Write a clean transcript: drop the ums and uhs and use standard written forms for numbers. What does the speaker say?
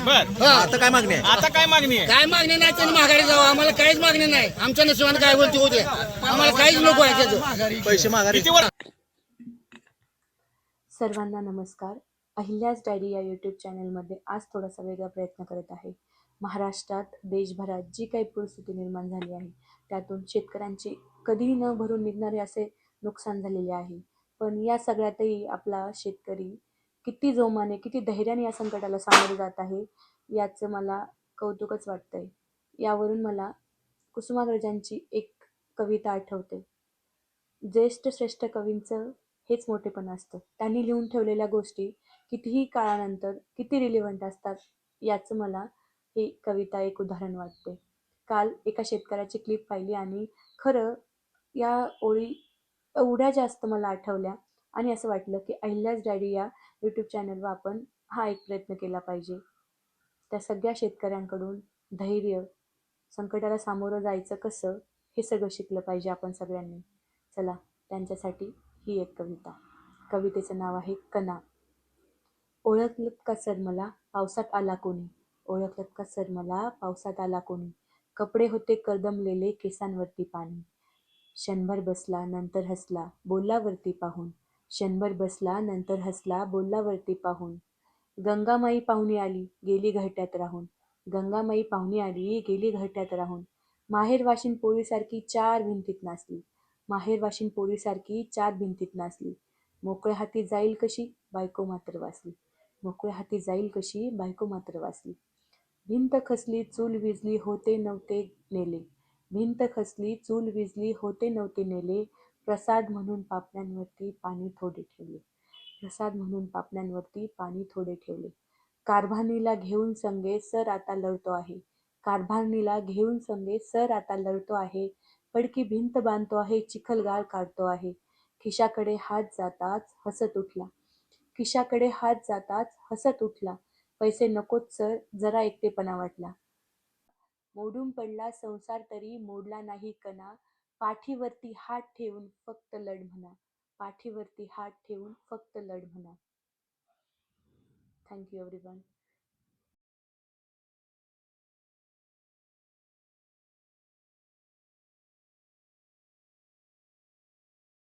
बर आता काय मागणी आहे? आता काय मागणी आहे? काय मागणी नाही त्यांनी माघारी जावं. आम्हाला काहीच मागणी नाही. आमच्या नशिबाने काय बोलते होते, आम्हाला काहीच नको आहे त्याचं. पैसे माघारी. किती वर सर्वांना नमस्कार. अहिल्याज डायरी या यूट्यूब चॅनलमध्ये आज थोडासा वेगळा प्रयत्न करत आहे. महाराष्ट्रात, देशभरात जी काही परिस्थिती निर्माण झाली आहे त्यातून शेतकऱ्यांचे कधीही न भरून निघणारे असे नुकसान झालेले आहे. पण या सगळ्यातही आपला शेतकरी किती जोमाने, किती धैर्याने या संकटाला सामोरे जात आहे याचं मला कौतुकच वाटतंय. यावरून मला कुसुमाग्रजांची एक कविता आठवते. ज्येष्ठ श्रेष्ठ कवींचं हेच मोठेपण असतं. त्यांनी लिहून ठेवलेल्या गोष्टी कितीही काळानंतर किती रिलिव्हंट असतात याचं मला ही कविता एक उदाहरण वाटते. काल एका शेतकऱ्याची क्लिप पाहिली आणि खरं या ओळी एवढ्या जास्त मला आठवल्या आणि असं वाटलं की अहिल्याज डायरी या यूट्यूब चॅनलवर आपण हा एक प्रयत्न केला पाहिजे. त्या सगळ्या शेतकऱ्यांकडून धैर्य, संकटाला सामोरं जायचं कसं हे सगळं शिकलं पाहिजे आपण सगळ्यांनी. चला त्यांच्यासाठी ही एक कविता. कवितेचं नाव आहे कणा. ओळखलत का सर मला पावसात आला कोणी, ओळखलत का सर मला पावसात आला कोणी, कपडे होते कर्दमलेले केसांवरती पाणी, क्षणभर बसला नंतर हसला बोलल्यावरती पाहून, क्षणभर बसला नंतर हसला बोलल्यावरती पाहून, गंगामाई पाहुणी आली गेली घरट्यात राहून, गंगामाई पाहुणी आली गेली घरट्यात राहून, माहेर वाशिन पोळीसारखी चार भिंतीत नाचली, माहेर वाशिन पोळीसारखी चार भिंतीत नाचली, मोकळ्या हाती जाईल कशी बायको मात्र वाचली, मोकळ्या हाती जाईल कशी बायको मात्र वाचली, भिंत खसली चूल विजली होते नव्हते नेले, भिंत खसली चूल विजली होते नव्हते नेले, प्रसाद म्हणून पापण्यांवरती पाणी थोडे ठेवले, प्रसाद म्हणून पापण्यांवरती पाणी थोडे ठेवले, कारभारणीला घेऊन संगे सर आता लढतो आहे, कारभारणीला घेऊन संगे सर आता लढतो आहे, पडकी भिंत बांधतो आहे चिखलगाळ काढतो आहे, खिशाकडे हात जाताच हसत उठला, खिशाकडे हात जाताच हसत उठला, पैसे नकोच सर जरा एकटेपणा वाटला, मोडून पडला संसार तरी मोडला नाही कणा, पाठीवरती हात ठेवून फक्त लढ म्हणा, पाठीवरती हात ठेवून फक्त लढ म्हणा. Thank you everyone.